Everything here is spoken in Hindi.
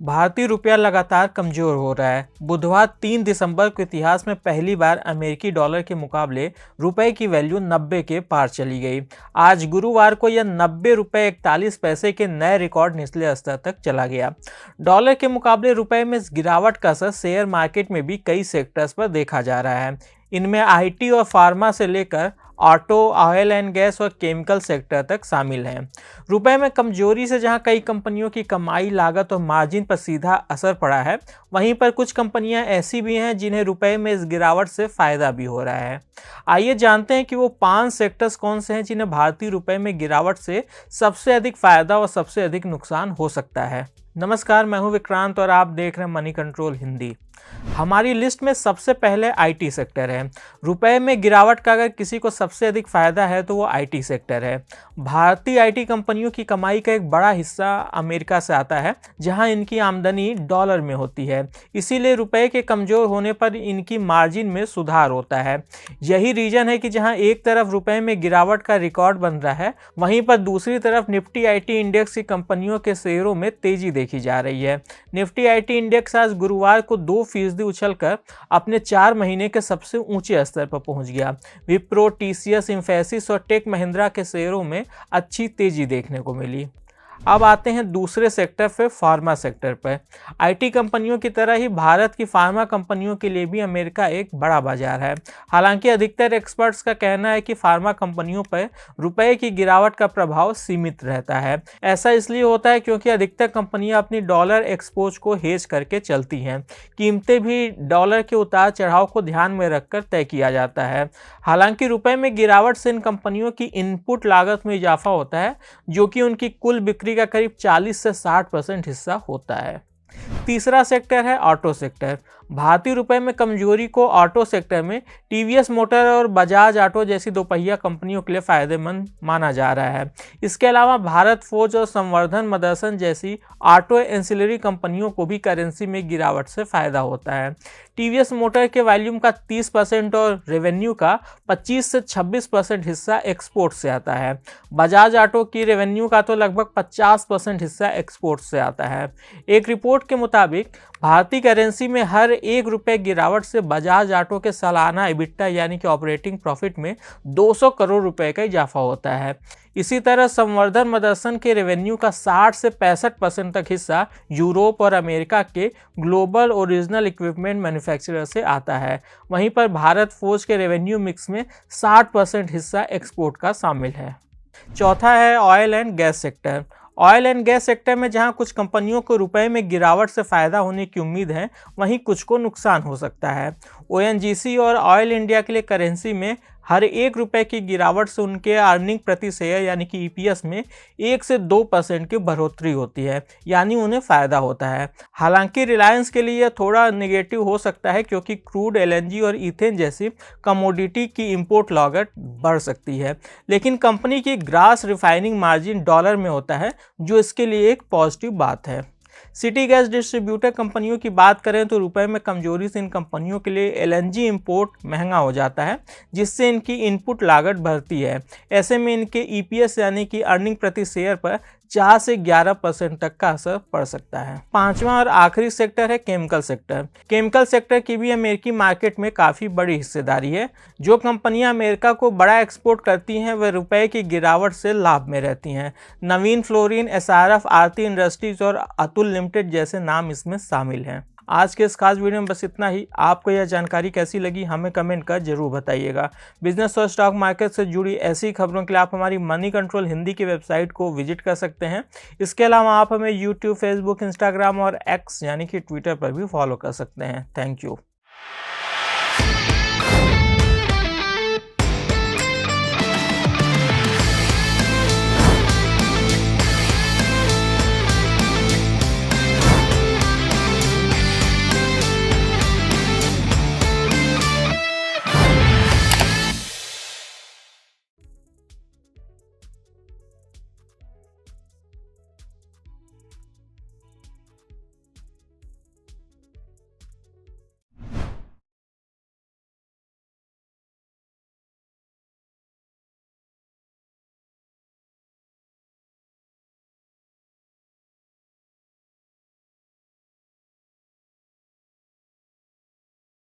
भारतीय रुपया लगातार कमजोर हो रहा है। बुधवार 3 दिसंबर को इतिहास में पहली बार अमेरिकी डॉलर के मुकाबले रुपए की वैल्यू 90 के पार चली गई। आज गुरुवार को यह 90 रुपये 41 पैसे के नए रिकॉर्ड निचले स्तर तक चला गया। डॉलर के मुकाबले रुपए में इस गिरावट का असर शेयर मार्केट में भी कई सेक्टर्स पर देखा जा रहा है। इनमें आईटी और फार्मा से लेकर ऑटो, ऑयल एंड गैस और केमिकल सेक्टर तक शामिल हैं। रुपए में कमजोरी से जहां कई कंपनियों की कमाई, लागत और मार्जिन पर सीधा असर पड़ा है, वहीं पर कुछ कंपनियां ऐसी भी हैं जिन्हें रुपए में इस गिरावट से फायदा भी हो रहा है। आइए जानते हैं कि वो 5 सेक्टर्स कौन से हैं जिन्हें भारतीय रुपए में गिरावट से सबसे अधिक फायदा और सबसे अधिक नुकसान हो सकता है। नमस्कार, मैं हूं विक्रांत और आप देख रहे हैं मनी कंट्रोल हिंदी। हमारी लिस्ट में सबसे पहले आईटी सेक्टर है। रुपए में गिरावट का अगर किसी को सबसे अधिक फायदा है तो वो आईटी सेक्टर है। भारतीय आईटी कंपनियों की कमाई का एक बड़ा हिस्सा अमेरिका से आता है, जहां इनकी आमदनी डॉलर में होती है। इसीलिए रुपए के कमजोर होने पर इनकी मार्जिन में सुधार होता है। यही रीजन है कि जहां एक तरफ रुपए में गिरावट का रिकॉर्ड बन रहा है, वहीं पर दूसरी तरफ निफ्टी आईटी इंडेक्स की कंपनियों के शेयरों में तेजी देखी जा रही है। निफ्टी आईटी इंडेक्स आज गुरुवार को 2% उछलकर अपने 4 महीने के सबसे ऊंचे स्तर पर पहुंच गया। विप्रो, टीसीएस, इंफोसिस और टेक महिंद्रा के शेयरों में अच्छी तेजी देखने को मिली। अब आते हैं दूसरे सेक्टर पे, फार्मा सेक्टर पर। आईटी कंपनियों की तरह ही भारत की फार्मा कंपनियों के लिए भी अमेरिका एक बड़ा बाजार है। हालांकि अधिकतर एक्सपर्ट्स का कहना है कि फार्मा कंपनियों पर रुपए की गिरावट का प्रभाव सीमित रहता है। ऐसा इसलिए होता है क्योंकि अधिकतर कंपनियां अपनी डॉलर एक्सपोज को हेज करके चलती हैं। कीमतें भी डॉलर के उतार चढ़ाव को ध्यान में रखकर तय किया जाता है। हालांकि रुपए में गिरावट से इन कंपनियों की इनपुट लागत में इजाफा होता है, जो कि उनकी कुल बिक्री का करीब 40 से 60% हिस्सा होता है। तीसरा सेक्टर है ऑटो सेक्टर। भारतीय रुपए में कमजोरी को ऑटो सेक्टर में टीवीएस मोटर और बजाज ऑटो जैसी दोपहिया कंपनियों के लिए फायदेमंद माना जा रहा है। इसके अलावा भारत फोर्ज और संवर्धन मदरसन जैसी ऑटो एंसिलरी कंपनियों को भी करेंसी में गिरावट से फायदा होता है। टीवीएस मोटर के वॉल्यूम का 30% और रेवेन्यू का 25 से 26% हिस्सा एक्सपोर्ट से आता है। बजाज ऑटो की रेवेन्यू का तो लगभग 50% हिस्सा एक्सपोर्ट से आता है। एक रिपोर्ट के मुताबिक भारतीय करेंसी में हर 1 रुपये गिरावट से बजाज ऑटो के सालाना EBITDA यानी कि ऑपरेटिंग प्रॉफिट में 200 करोड़ रुपए का इजाफा होता है। इसी तरह संवर्धन मदरसन के रेवेन्यू का 60 से 65% तक हिस्सा यूरोप और अमेरिका के ग्लोबल ओरिजिनल इक्विपमेंट मैन्युफैक्चरर से आता है। वहीं पर भारत फोर्ज के रेवेन्यू मिक्स में 60% हिस्सा एक्सपोर्ट का शामिल है। चौथा है oil and gas sector. Oil and gas sector में जहां कुछ कंपनियों को रुपए में गिरावट से फायदा होने की उम्मीद है, वहीं कुछ को नुकसान हो सकता है। ओएनजीसी और ऑयल इंडिया के लिए करेंसी में हर 1 रुपये की गिरावट से उनके अर्निंग प्रति शेयर यानी कि ईपीएस में 1 से 2% की बढ़ोतरी होती है, यानी उन्हें फायदा होता है। हालांकि रिलायंस के लिए यह थोड़ा नेगेटिव हो सकता है क्योंकि क्रूड, एलएनजी और ईथेन जैसी कमोडिटी की इंपोर्ट लागत बढ़ सकती है। लेकिन कंपनी की ग्रास रिफाइनिंग मार्जिन डॉलर में होता है, जो इसके लिए एक पॉजिटिव बात है। सिटी गैस डिस्ट्रीब्यूटर कंपनियों की बात करें तो रुपए में कमजोरी से इन कंपनियों के लिए एलएनजी इंपोर्ट महंगा हो जाता है, जिससे इनकी इनपुट लागत बढ़ती है। ऐसे में इनके ईपीएस यानी कि अर्निंग प्रति शेयर पर 4 से 11% तक का असर पड़ सकता है। पांचवा और आखिरी सेक्टर है केमिकल सेक्टर। केमिकल सेक्टर की भी अमेरिकी मार्केट में काफ़ी बड़ी हिस्सेदारी है। जो कंपनियां अमेरिका को बड़ा एक्सपोर्ट करती हैं, वह रुपए की गिरावट से लाभ में रहती हैं। नवीन फ्लोरिन, एसआरएफ, आरती इंडस्ट्रीज और अतुल लिमिटेड जैसे नाम इसमें शामिल हैं। आज के इस खास वीडियो में बस इतना ही। आपको यह जानकारी कैसी लगी हमें कमेंट कर जरूर बताइएगा। बिजनेस और स्टॉक मार्केट से जुड़ी ऐसी खबरों के लिए आप हमारी मनी कंट्रोल हिंदी की वेबसाइट को विजिट कर सकते हैं। इसके अलावा आप हमें यूट्यूब, फेसबुक, इंस्टाग्राम और एक्स यानी कि ट्विटर पर भी फॉलो कर सकते हैं। Thank you.